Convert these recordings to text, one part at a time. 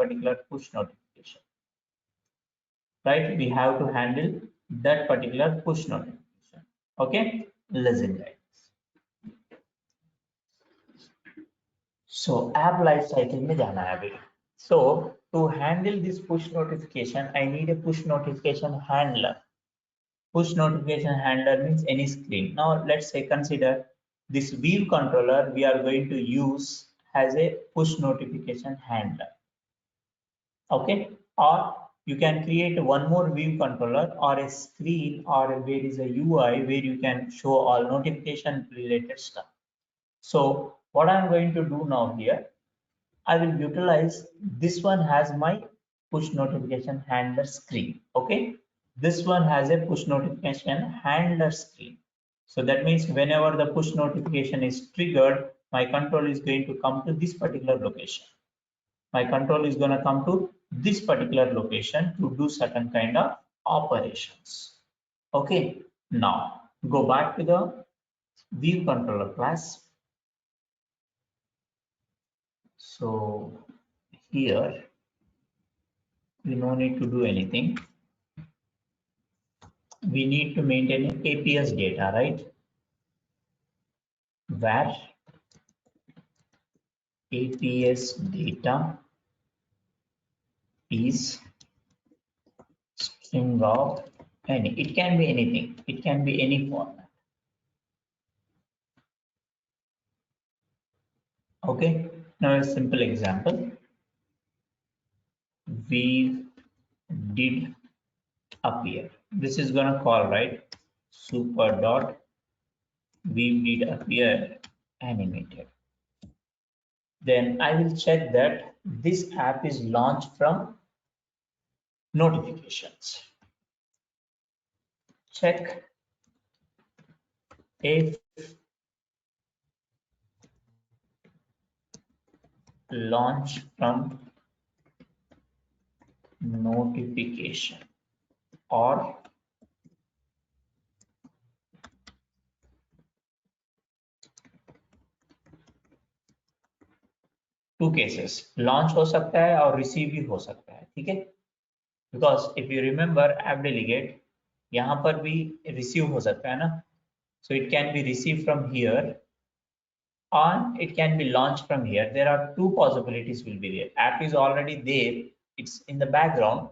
particular push notification, right? We have to handle that particular push notification. Okay, listen guys. So app lifecycle में जाना है अभी. So to handle this push notification, I need a push notification handler. Push notification handler means any screen. Now let's say consider this view controller we are going to use as a push notification handler. Okay, or you can create one more view controller or a screen or where is a UI where you can show all notification related stuff. So what I'm going to do now here, I will utilize this one has my push notification handler screen. Okay, this one has a push notification handler screen. So that means whenever the push notification is triggered, my control is going to come to this particular location. My control is going to come to this particular location to do certain kind of operations. Okay, now go back to the view controller class. So here we no need to do anything. We need to maintain APS data, right? Where APS data is string of any. It can be anything. It can be any format. Okay. Now a simple example. We did appear. This is gonna call, right? Super dot we did appear animated. Then I will check that this app is launched from notifications. Check if launch from notification or two cases, launch हो सकता है और receive भी हो सकता है, ठीक है? Because if you remember app delegate यहाँ पर भी receive हो सकता है ना, so it can be received from here and it can be launched from here. There are two possibilities will be there. App is already there, it's in the background.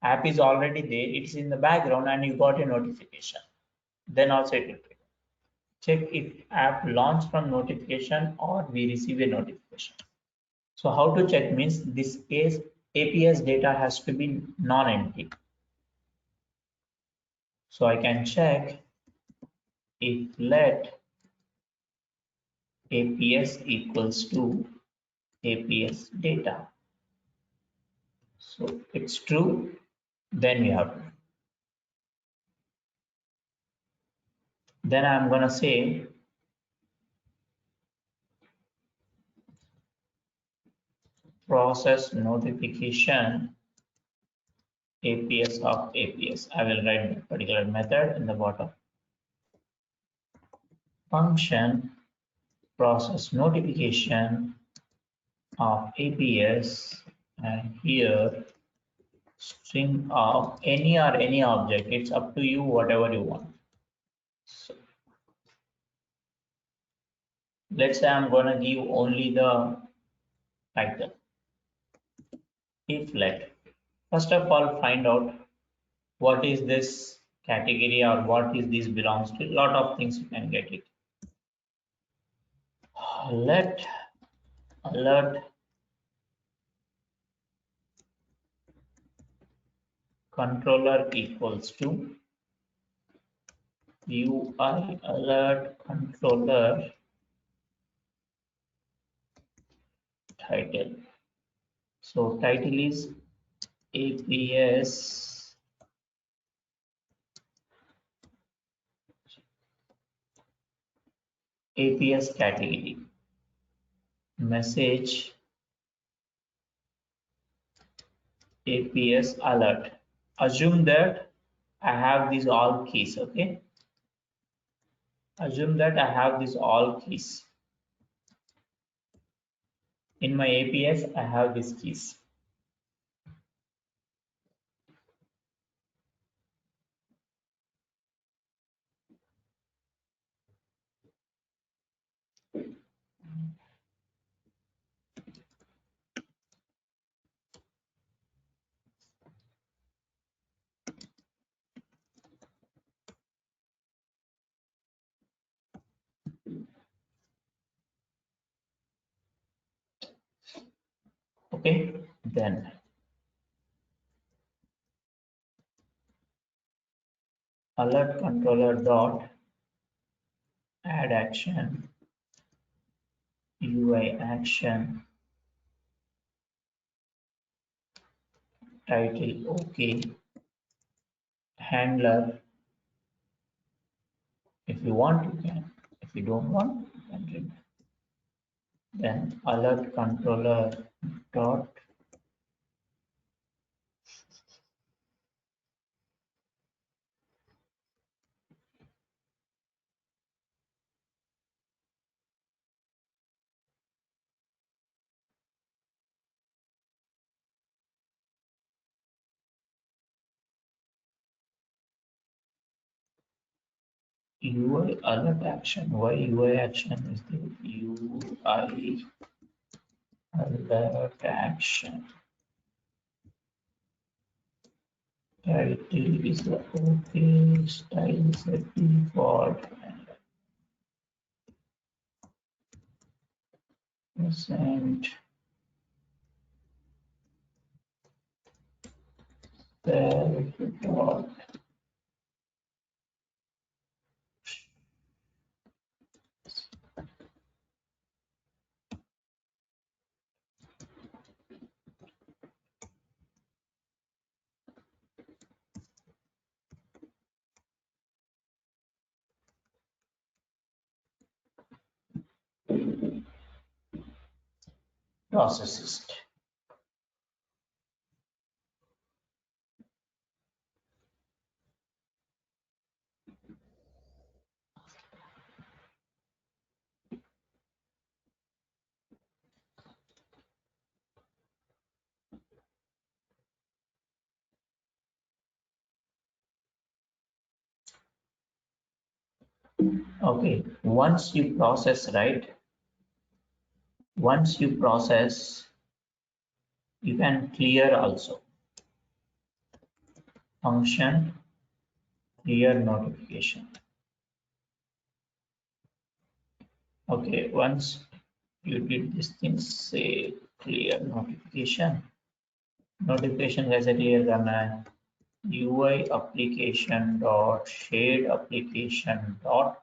App is already there, it's in the background and you got a notification. Then also it will trigger. Check if app launched from notification or we receive a notification. So how to check means this case APS data has to be non-empty. So I can check if let APS equals to APS data. So it's true, then you have to. Then I'm gonna say process notification APS of APS. I will write that particular method in the bottom. Function process notification of APS and here string of any or any object. It's up to you, whatever you want. So let's say I'm gonna give only the title. If let, first of all, find out what is this category or what is this belongs to. A lot of things you can get it. Let alert controller equals to UI alert controller title. So title is APS category. Message APS alert. Assume that I have these all keys, okay? Assume that I have these all keys. In my APS, I have these keys. Okay, then alert controller dot add action UI action title okay handler. If you want, you can. If you don't want, you can remove. Then alert controller dot UI alert action. Why UI action is the UI alert action title is the okay style is the default and present self dot processes. Okay, once you process, right? Once you process, you can clear also. Function clear notification. Okay, once you did this thing, say clear notification. Notification कैसे clear करना है? UI application dot shade application dot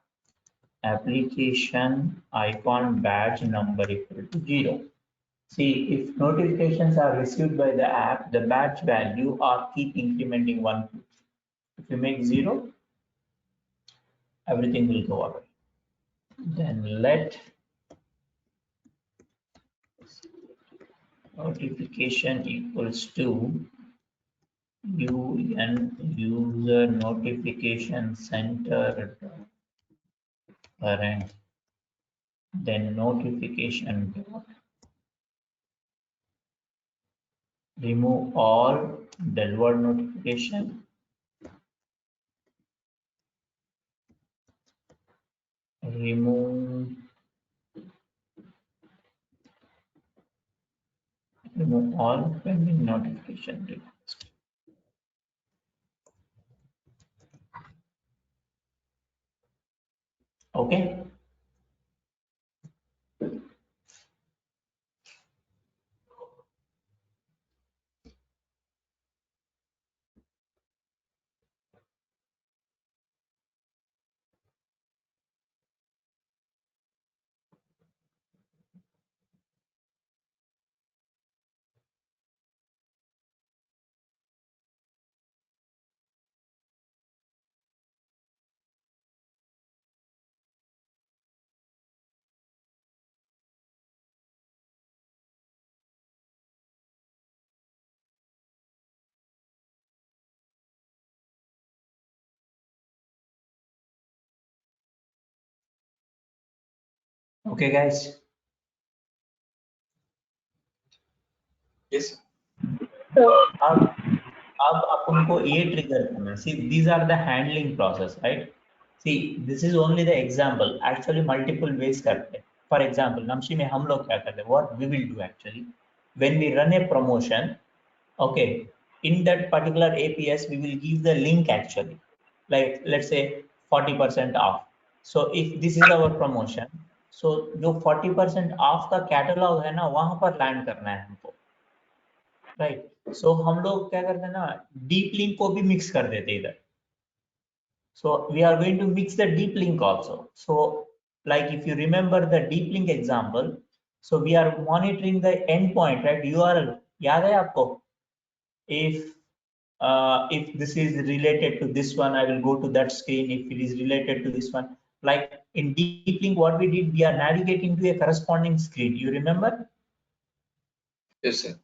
application icon badge number equal to 0. See, if notifications are received by the app, the badge value are keep incrementing 1. If you make 0, everything will go away. Then let notification equals to UN user notification center current, then notification dot remove all delivered notification, remove all pending notification request. Okay. Okay, guys. Yes. अब अपन को ये trigger करना है. See, these are the handling process, right? See, this is only the example. Actually, multiple ways करते हैं. For example, नमशी में हम लोग क्या करते हैं? What we will do actually, when we run a promotion, okay, in that particular APS, we will give the link actually, like let's say 40% off. So if this is our promotion, so जो 40% off का catalogue है ना, वहां पर land करना है हमको. Right. सो हम लोग क्या करते हैं ना, डीप लिंक को भी मिक्स कर देते इधर। So we are going to mix the deep link also. So like if you remember the deep link example, so we are monitoring the endpoint, right? URL याद है आपको? If this is related to this one, I will go to that screen. If it is related to this one, like in deep link, what we did, we are navigating to a corresponding screen. You remember? Yes, sir.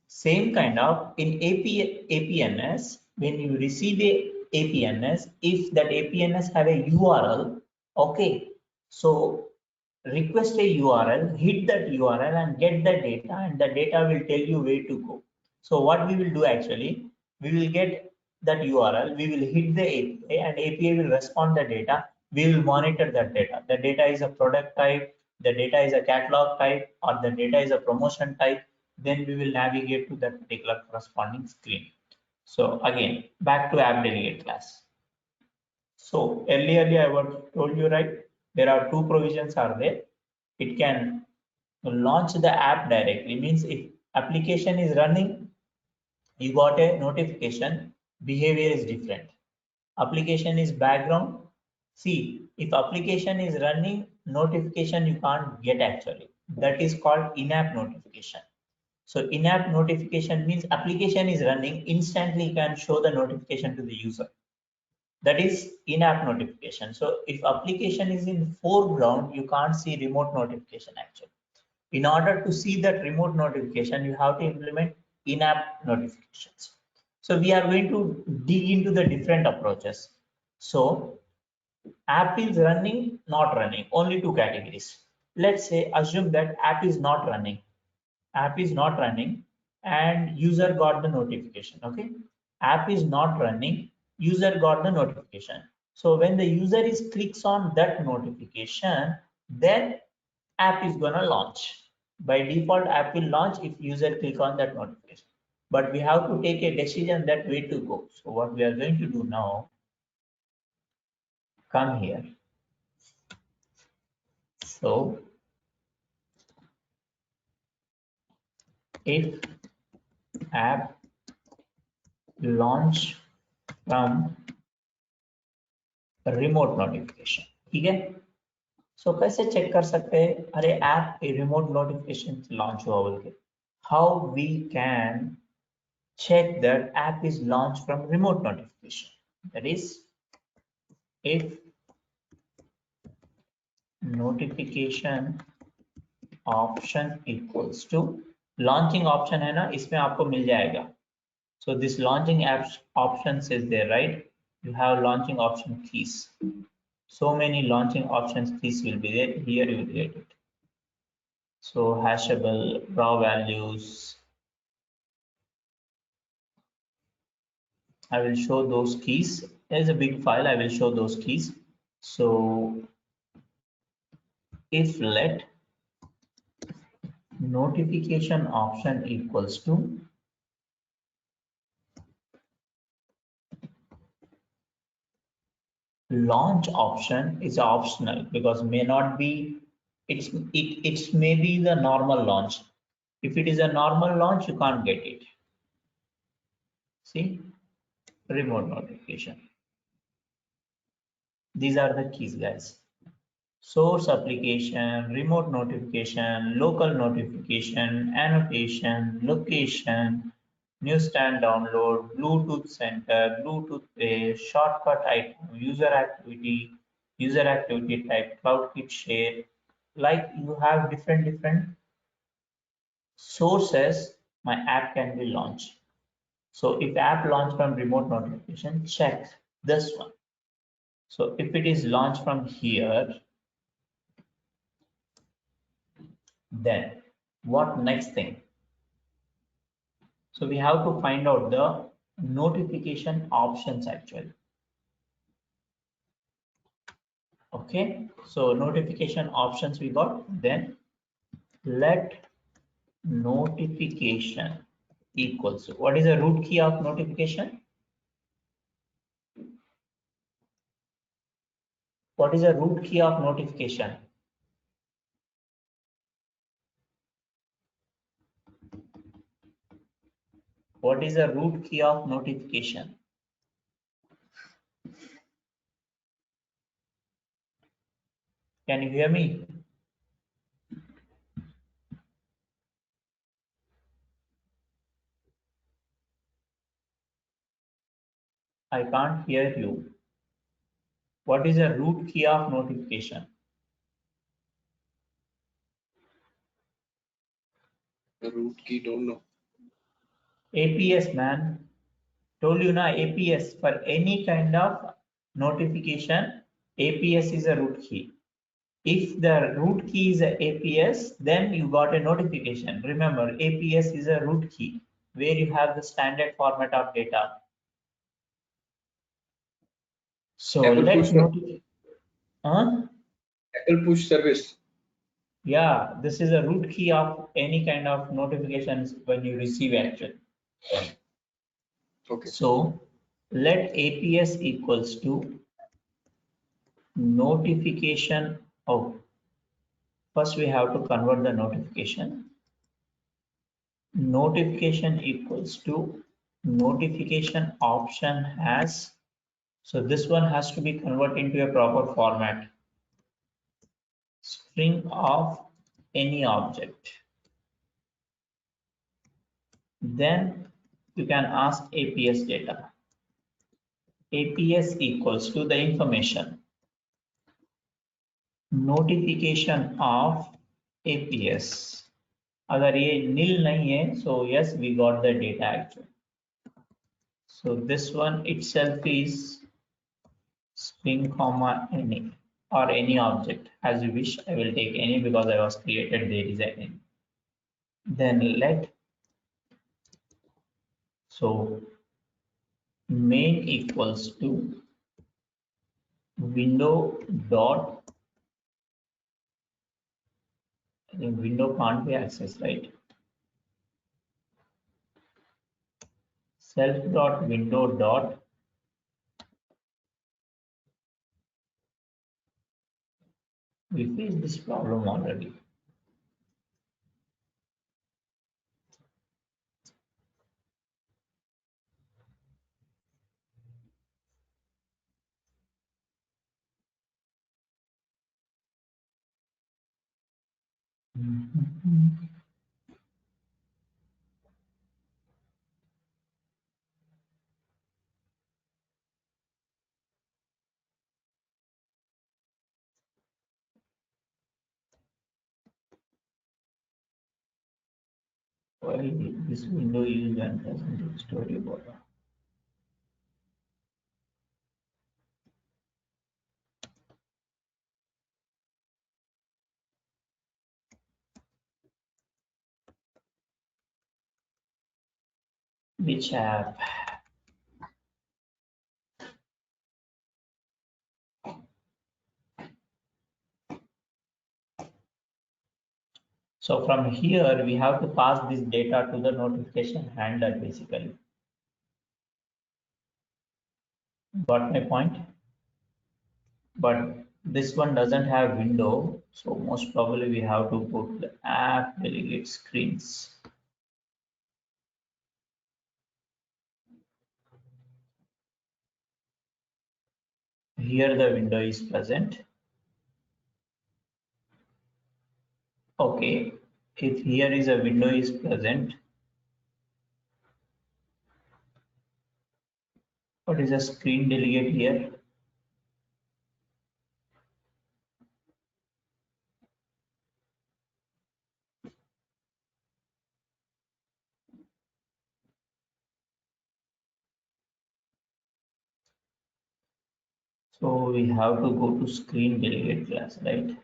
Same kind of in APNS, when you receive a APNS, if that APNS have a URL, okay, so request a URL, hit that URL and get the data, and the data will tell you where to go. So what we will do actually, we will get that URL, we will hit the API, and API will respond the data. We will monitor that data. The data is a product type, the data is a catalog type, or the data is a promotion type. Then we will navigate to that particular corresponding screen. So again, back to app delegate class. So earlier I told you, right, there are two provisions are there. It can launch the app directly, means if application is running, you got a notification, behavior is different. Application is background. See, if application is running, notification you can't get actually. That is called in-app notification. So in-app notification means application is running, instantly you can show the notification to the user. That is in-app notification. So if application is in foreground, you can't see remote notification actually. In order to see that remote notification, you have to implement in-app notifications. So we are going to dig into the different approaches. So app is running, not running, only two categories. Let's say assume that app is not running. App is not running and user got the notification. Okay, app is not running, user got the notification. So when the user is clicks on that notification, then app is gonna launch. By default, app will launch if user click on that notification. But we have to take a decision that way to go. So what we are going to do now, come here. So if app launch from remote notification, ठीक है। सो कैसे check कर सकते हैं, अरे app remote notification launch हुआ बोल के, how we can check that app is launched from remote notification? That is, if notification option equals to launching option है ना, इसमें आपको मिल जाएगा. So this launching apps options is there, right? You have launching option keys. So many launching options keys will be there. Here you will get it. So hashable, raw values. I will show those keys. There's a big file. I will show those keys. So if let notification option equals to launch option is optional because may not be, it's maybe the normal launch. If it is a normal launch, you can't get it. See, remote notification. These are the keys, guys. Source application, remote notification, local notification, annotation, location, newsstand download, Bluetooth center, Bluetooth pay, shortcut item, user activity type, CloudKit share. Like you have different sources, my app can be launched. So if app launch from remote notification, check this one. So if it is launched from here, then what next thing? So we have to find out the notification options actually. Okay, so notification options we got, then let notification equals to, what is the root key of notification? What is the root key of notification? What is the root key of notification? Can you hear me? I can't hear you. What is the root key of notification? The root key, don't know. APS, man. Told you na, APS. For any kind of notification, APS is a root key. If the root key is a APS, then you got a notification. Remember, APS is a root key where you have the standard format of data. So Apple let push service. notification. Apple push service. Yeah, this is a root key of any kind of notifications when you receive action. Okay. So let APS equals to notification of, first we have to convert the notification. Notification equals to notification option has, so this one has to be converted into a proper format. String of any object. Then you can ask APS data. APS equals to the information. Notification of APS. अगर ये nil नहीं है, so yes, we got the data actually. So this one itself is string comma any or any object as you wish. I will take any because I was created there is any. Then let, so main equals to window dot, I think window can't be accessed, right? Self dot window dot, we faced this problem already. Why this window used and doesn't storyboard? Which app? So from here, we have to pass this data to the notification handler basically. Got my point? But this one doesn't have window, so most probably we have to go to the app delegate screens. Here the window is present. Okay, if here is a window is present, what is a screen delegate here? So we have to go to screen delegate class, right?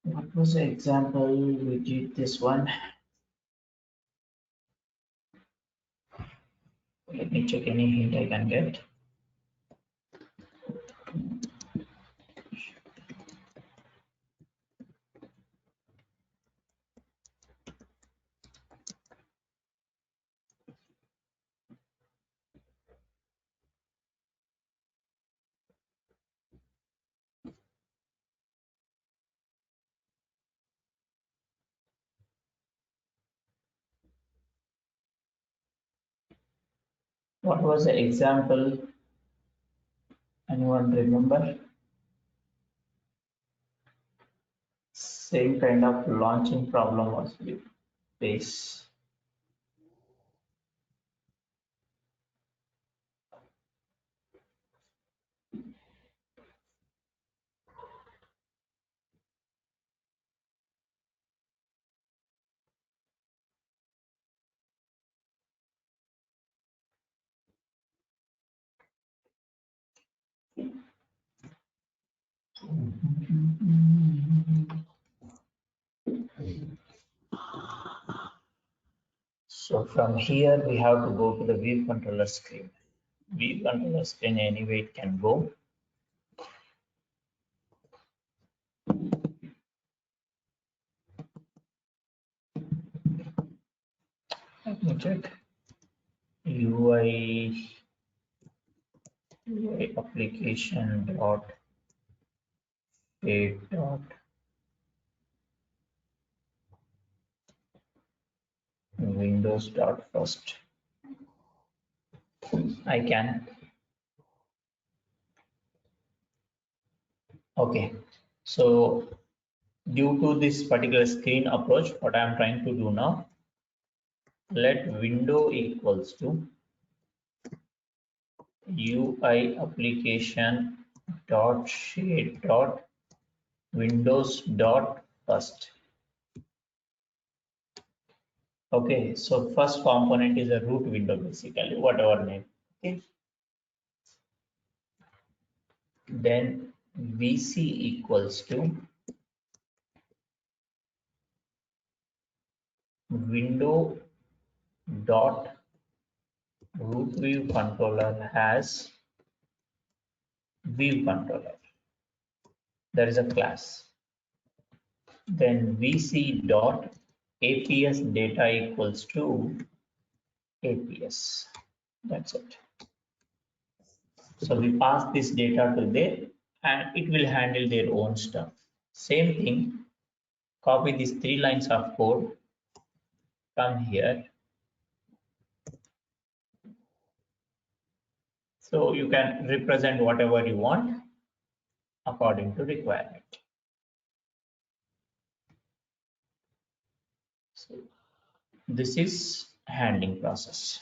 What was the example? We did this one. Let me check any hint I can get. What was the example? Anyone remember? Same kind of launching problem was we face. So from here we have to go to the view controller screen. View controller screen anyway it can go. Let me check. UI application dot state dot windows dot first. I can. Okay. So due to this particular screen approach, what I am trying to do now, let window equals to UI application dot shade dot windows dot first. Okay, so first component is a root window basically, whatever name. Okay, then VC equals to window dot root view controller has view controller. There is a class. Then VC dot APS data equals to APS. That's it. So we pass this data to there and it will handle their own stuff. Same thing, copy these 3 lines of code, come here. So you can represent whatever you want according to requirement. So this is handling process.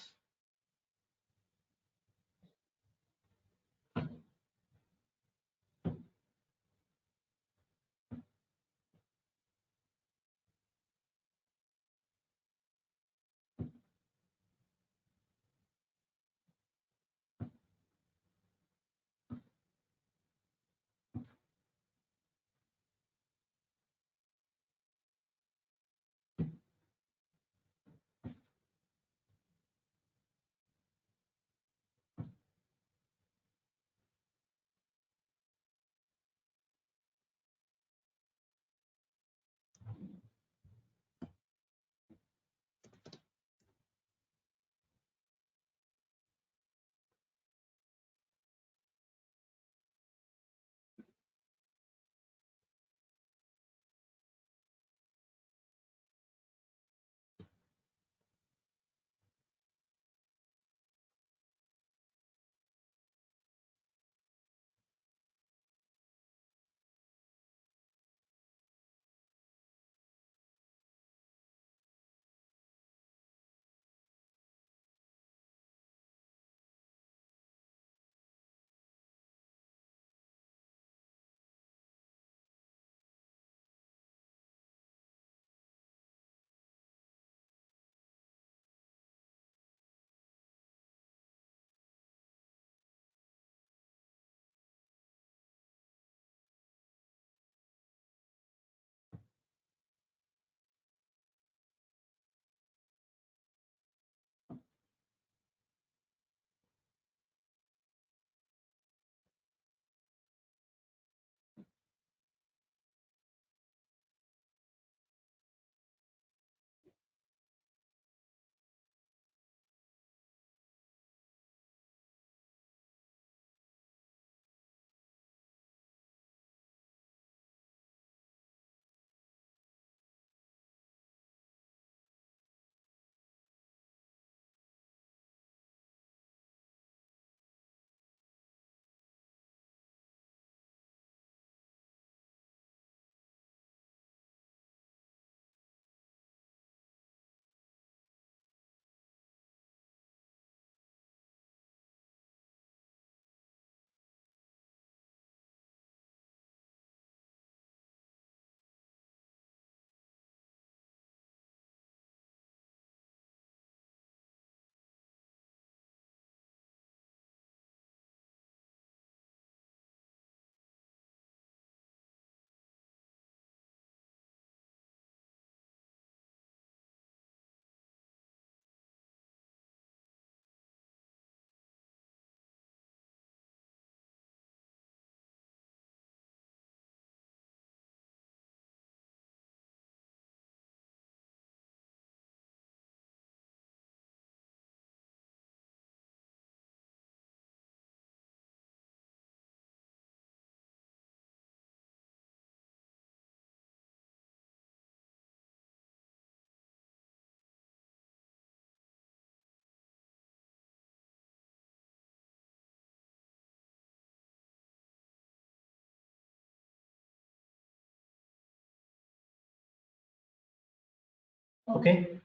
Okay,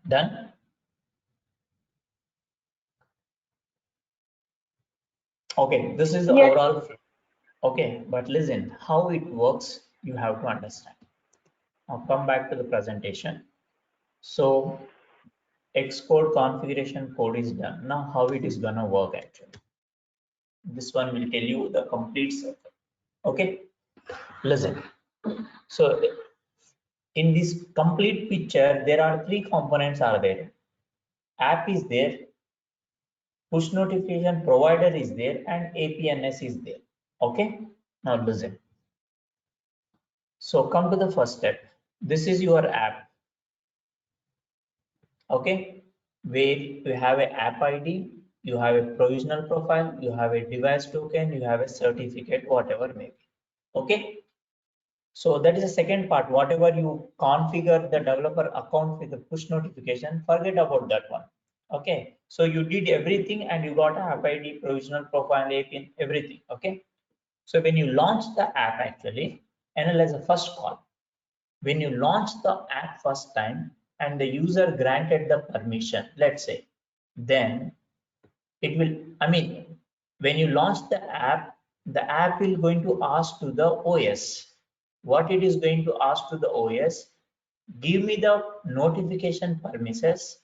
done. Okay, this is the Yes. overall flow. Okay, but listen, how it works, you have to understand. Now come back to the presentation. So Xcode configuration code is done. Now how it is gonna work actually? This one will tell you the complete circle. Okay, listen. So in this complete picture, there are three components are there. App is there, push notification provider is there, and APNS is there. Okay, now listen. So come to the first step. This is your app. Okay, where you have an app ID, you have a provisional profile, you have a device token, you have a certificate, whatever may be. Okay, so that is the second part. Whatever you configure the developer account with the push notification, forget about that one. Okay, so you did everything and you got app ID, provisional profile, APN, everything. Okay, so when you launch the app, actually, analyze the first call. When you launch the app first time and the user granted the permission, let's say, then it will, I mean, when you launch the app will going to ask to the OS. What it is going to ask to the OS, give me the notification permissions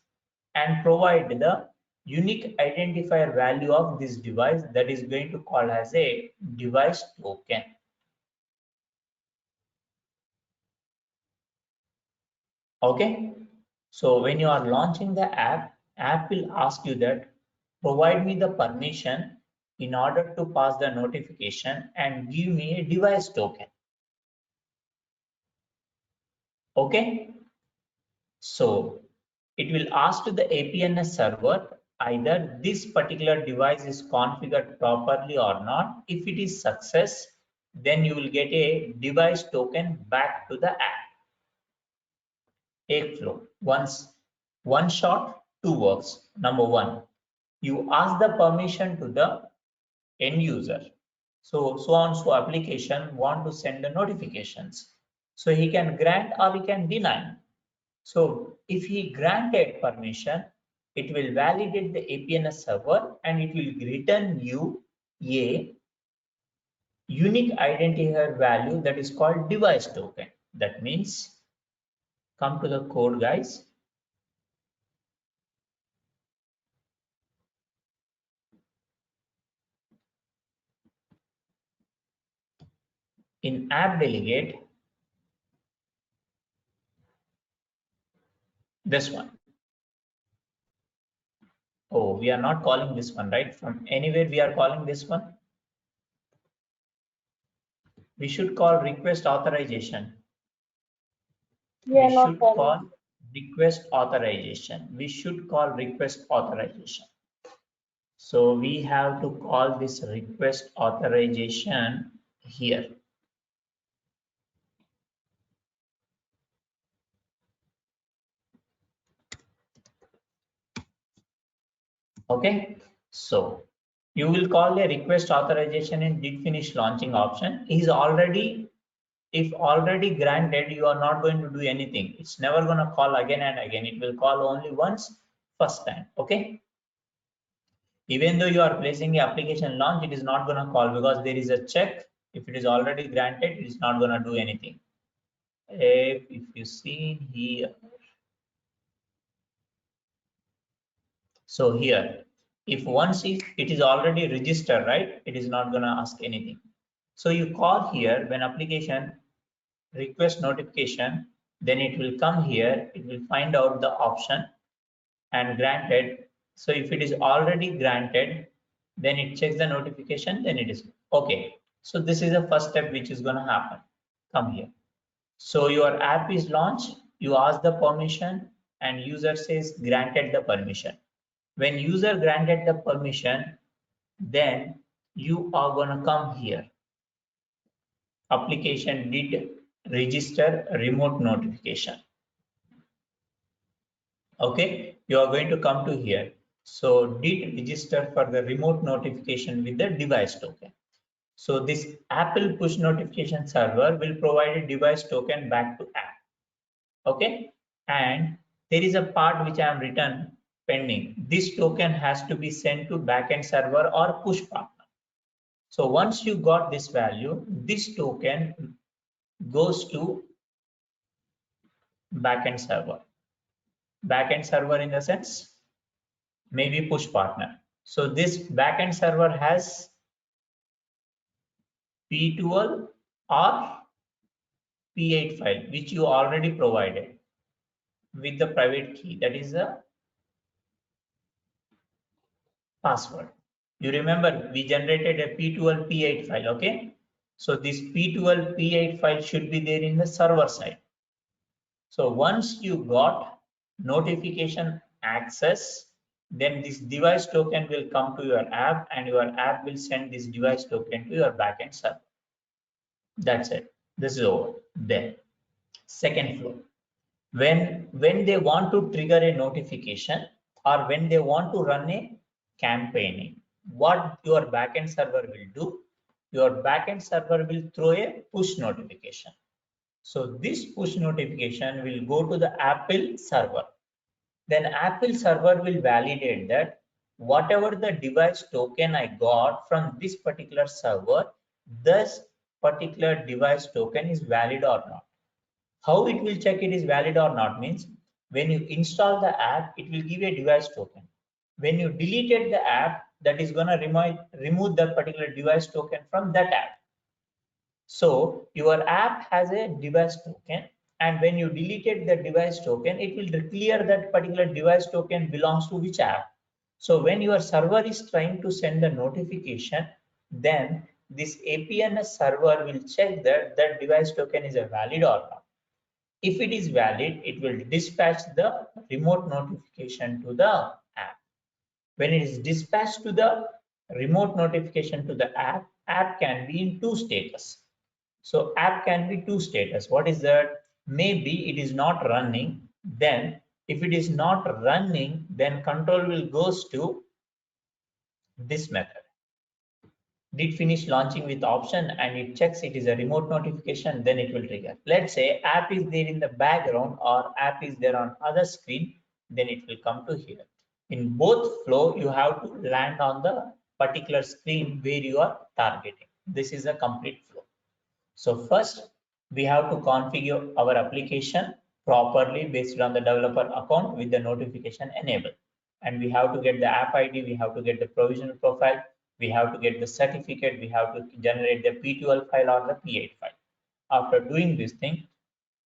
and provide the unique identifier value of this device that is going to call as a device token. Okay, so when you are launching the app will ask you that provide me the permission in order to pass the notification and give me a device token. Okay, so it will ask to the APNS server either this particular device is configured properly or not. If it is success, then you will get a device token back to the app. Take flow. One shot, two works. Number one, you ask the permission to the end user. So and so application want to send the notifications. So he can grant or he can deny. So if he granted permission, it will validate the APNS server and it will return you a unique identifier value that is called device token. That means, come to the code, guys. In app delegate, this one. Oh, we are not calling this one, right? From anywhere we are calling this one. We should call request authorization. We are We not should following. call request authorization. We should call request authorization. So we have to call this request authorization here. Okay, so you will call a request authorization in did finish launching option. Is already, if already granted, you are not going to do anything. It's never going to call again and again. It will call only once, first time. Okay, even though you are placing the application launch, it is not going to call because there is a check. If it is already granted, it is not going to do anything. If you see here, so here, if once it is already registered, right, it is not going to ask anything. So you call here when application request notification, then it will come here, it will find out the option and granted. So if it is already granted, then it checks the notification, then it is okay. So this is the first step which is going to happen. Come here. So your app is launched, you ask the permission and user says granted the permission. When user granted the permission, then you are going to come here. Application did register remote notification. Okay, you are going to come to here. So did register for the remote notification with the device token. So this Apple push notification server will provide a device token back to app. Okay, and there is a part which I am written pending. This token has to be sent to backend server or push partner. So once you got this value, this token goes to backend server. Backend server in the sense maybe push partner. So this backend server has P12 or P8 file which you already provided with the private key, that is the password. You remember we generated a P12 P8 file, okay? So this P12 P8 file should be there in the server side. So once you got notification access, then this device token will come to your app and your app will send this device token to your backend server. That's it. This is over. Then second flow. When they want to trigger a notification or when they want to run a campaigning, what your backend server will do, your backend server will throw a push notification. So this push notification will go to the Apple server. Then Apple server will validate that whatever the device token I got from this particular server, this particular device token is valid or not. How it will check it is valid or not means when you install the app, it will give a device token. When you deleted the app, that is going to remove that particular device token from that app. So your app has a device token, and when you deleted the device token, it will clear that particular device token belongs to which app. So when your server is trying to send the notification, then this APNS server will check that that device token is a valid or not. If it is valid, it will dispatch the remote notification to the app. When it is dispatched to the remote notification to the app, app can be in two status. So app can be two status. What is that? Maybe it is not running. Then if it is not running, then control will goes to this method. Did finish launching with option and it checks it is a remote notification, then it will trigger. Let's say app is there in the background or app is there on other screen, then it will come to here. In both flow, you have to land on the particular screen where you are targeting. This is a complete flow. So first, we have to configure our application properly based on the developer account with the notification enabled. And we have to get the app ID, we have to get the provisional profile, we have to get the certificate, we have to generate the P12 file or the P8 file. After doing this thing,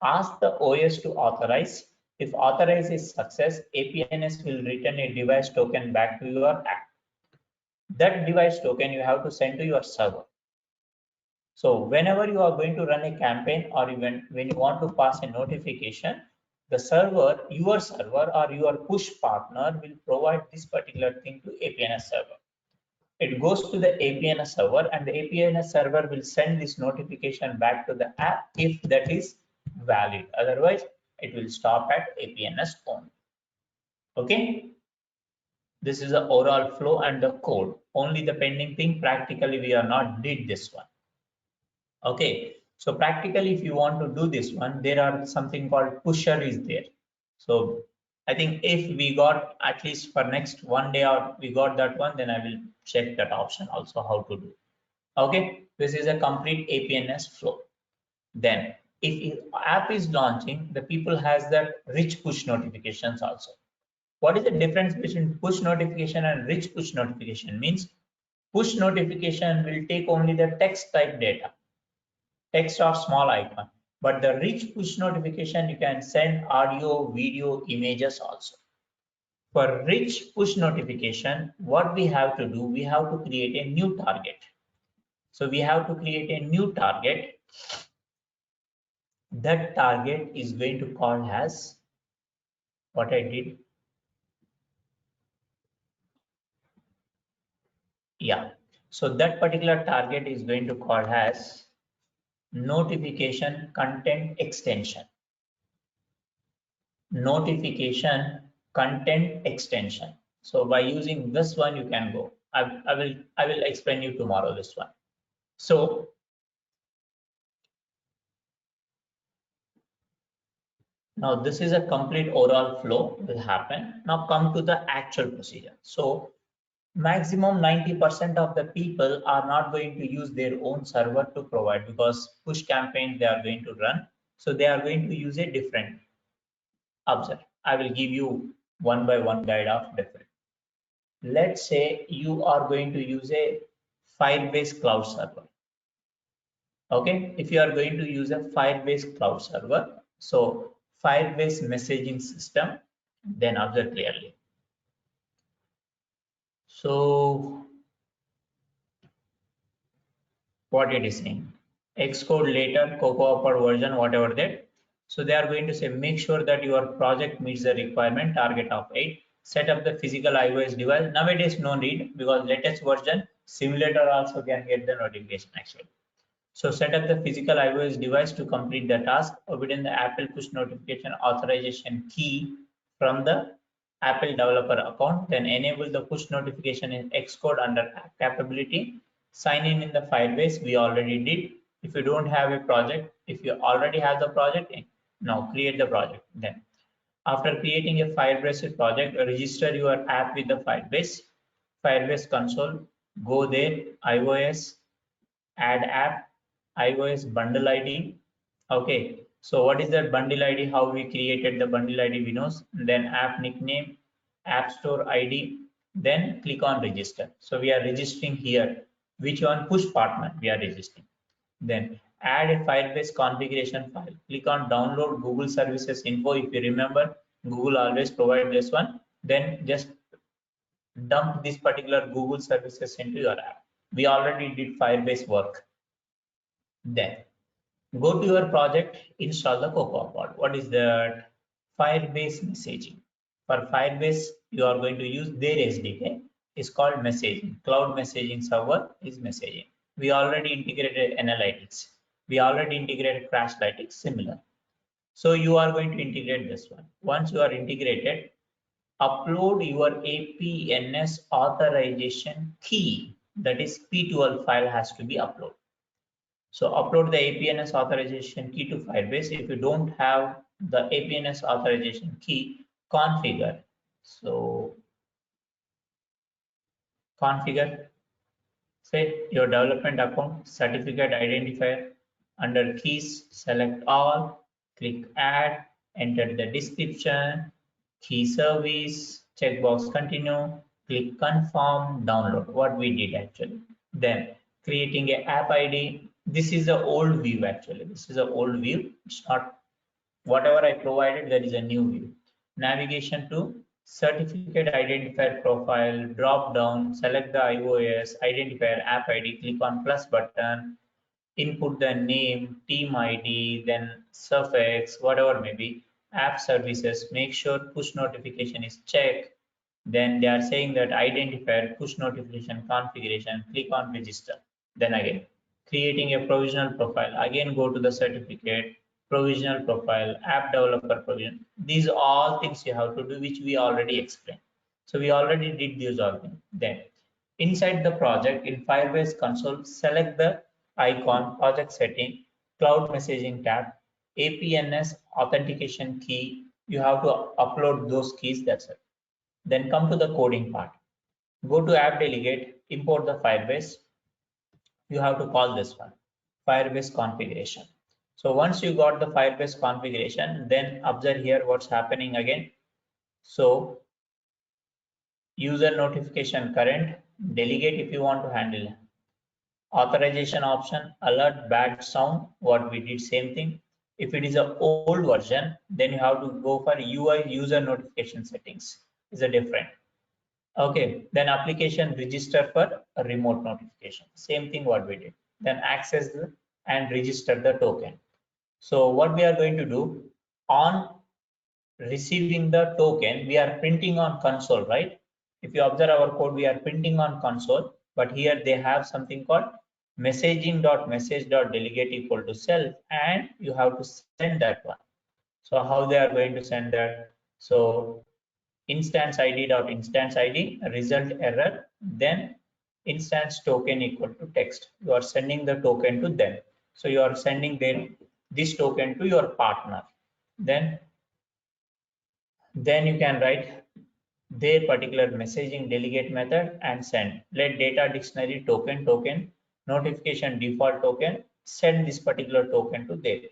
ask the OS to authorize. If authorize is success, APNS will return a device token back to your app. That device token you have to send to your server. So whenever you are going to run a campaign or even when you want to pass a notification, the server, your server or your push partner will provide this particular thing to APNS server. It goes to the APNS server and the APNS server will send this notification back to the app if that is valid. Otherwise, it will stop at APNS only. Okay. This is the overall flow and the code. Only the pending thing, practically we are not did this one. Okay, so practically if you want to do this one, there are something called pusher is there. So I think if we got at least for next one day or we got that one, then I will check that option also how to do. Okay, this is a complete APNS flow. Then if app is launching, the people has that rich push notifications also. What is the difference between push notification and rich push notification? Means push notification will take only the text type data, text or small icon, but the rich push notification you can send audio, video, images also. For rich push notification, what we have to do, we have to create a new target. So we have to create a new target. That target is going to call as what I did. Yeah. So that particular target is going to call as notification content extension. Notification content extension. So by using this one, you can go. I will explain you tomorrow this one. So Now this is a complete overall flow will happen. Now come to the actual procedure. So maximum 90% of the people are not going to use their own server to provide, because push campaigns they are going to run. So they are going to use a different. Observe, I will give you one by one guide of different. Let's say you are going to use a Firebase cloud server. Okay, if you are going to use a Firebase cloud server, so Firebase messaging system, then observe clearly. So what it is saying, Xcode later, Cocoa per version, whatever that. So they are going to say, make sure that your project meets the requirement target of 8. Set up the physical iOS device. Nowadays, no need, because latest version simulator also can get the notification actually. So set up the physical iOS device to complete the task. Obtain the Apple push notification authorization key from the Apple developer account. Then enable the push notification in Xcode under app capability. Sign in the Firebase. We already did. If you don't have a project, if you already have the project, now create the project. Then after creating a Firebase project, register your app with the Firebase. Firebase console. Go there. iOS. Add app, iOS bundle ID. Okay, so what is that bundle ID? How we created the bundle ID, we know. Then app nickname, app store ID, then click on register. So we are registering here. Which one? Push partner we are registering. Then add a Firebase configuration file. Click on download Google services info. If you remember, Google always provide this one. Then just dump this particular Google services into your app. We already did Firebase work. Then go to your project, install the Cocoa Pod. What is that? Firebase messaging. For Firebase, you are going to use their SDK. It's called messaging. Cloud messaging server is messaging. We already integrated analytics. We already integrated Crashlytics, similar. So you are going to integrate this one. Once you are integrated, upload your APNS authorization key. That is P12 file has to be uploaded. So upload the APNS authorization key to Firebase. If you don't have the APNS authorization key, configure. So configure, say your development account, certificate identifier. Under keys, select all, click add, enter the description, key service, checkbox continue, click confirm, download, what we did actually. Then creating a app ID. This is the old view actually. This is an old view. It's not whatever I provided, there is a new view. Navigation to certificate identifier profile, drop down, select the iOS identifier app ID, click on plus button, input the name, team ID, then suffix, whatever may be, app services, make sure push notification is checked. Then they are saying that identifier, push notification configuration, click on register. Then again, creating a provisional profile, again go to the certificate, provisional profile, app developer provision. These are all things you have to do, which we already explained. So we already did these all things. Then inside the project in Firebase console, select the icon, project setting, cloud messaging tab, APNS authentication key. You have to upload those keys. That's it. Then come to the coding part. Go to app delegate, import the Firebase. You have to call this one, Firebase configuration. So once you got the Firebase configuration, then observe here what's happening again. So user notification current, delegate if you want to handle. Authorization option, alert bad sound, what we did same thing. If it is an old version, then you have to go for UI user notification settings. Is a different. Okay, then application register for a remote notification. Same thing what we did. Then access and register the token. So what we are going to do, on receiving the token, we are printing on console, right? If you observe our code, we are printing on console, but here they have something called messaging.message.delegate equal to self, and you have to send that one. So how they are going to send that? So instance id dot instance id result error, then instance token equal to text. You are sending the token to them. So you are sending this token to your partner. Then Then you can write their particular messaging delegate method and send. Let data dictionary token notification default token send this particular token to there.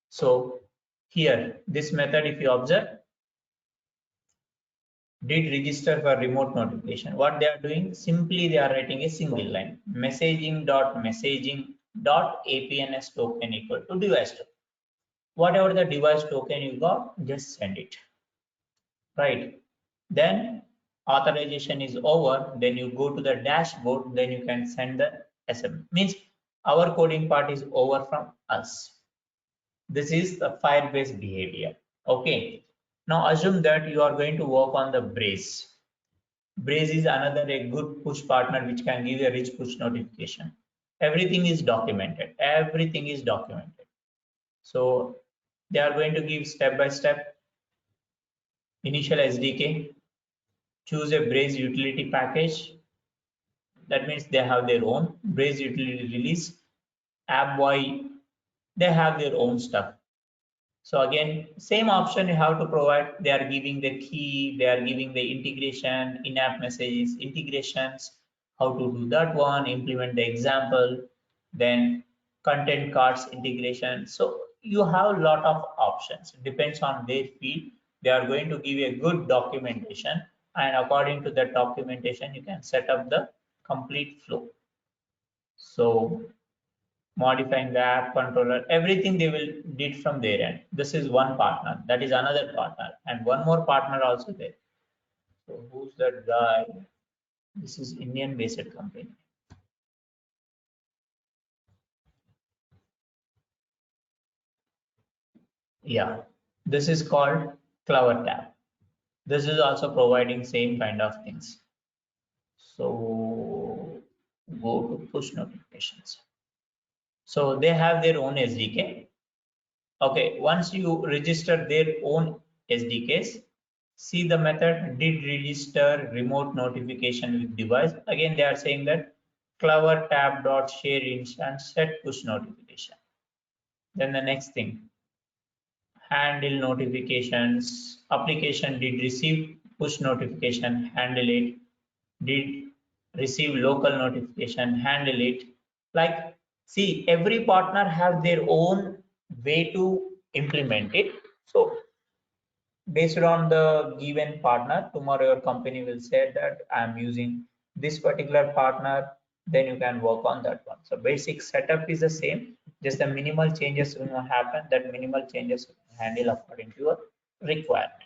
So here this method, if you observe, did register for remote notification. What they are doing, simply they are writing a single line, messaging.messaging.apns token equal to device token. Whatever the device token you got, just send it, right? Then authorization is over, then you go to the dashboard, then you can send the SMS. Means our coding part is over from us. This is the Firebase behavior. Okay. Now assume that you are going to work on the Braze. Braze is another a good push partner which can give a rich push notification. Everything is documented. Everything is documented. So they are going to give step by step initial SDK, choose a Braze utility package. That means they have their own Braze utility release. AppY, they have their own stuff. So again, same option you have to provide. They are giving the key, they are giving the integration, in-app messages, integrations, how to do that one, implement the example, then content cards integration. So you have a lot of options. It depends on their field. They are going to give a good documentation, and according to that documentation, you can set up the complete flow. So modifying the app controller, everything they will did from their end. This is one partner, that is another partner, and one more partner also there. So who's that guy? This is Indian based company. Yeah, this is called Clover Tab. This is also providing same kind of things. So go to push notifications. So they have their own SDK. Okay, once you register their own SDKs, see the method did register remote notification with device. Again, they are saying that clover tab dot share instance set push notification. Then the next thing, handle notifications. Application did receive push notification, handle it. Did receive local notification, handle it. Like, see, every partner have their own way to implement it. So based on the given partner, tomorrow your company will say that I'm using this particular partner, then you can work on that one. So basic setup is the same, just the minimal changes will happen. That minimal changes handle according to your requirement.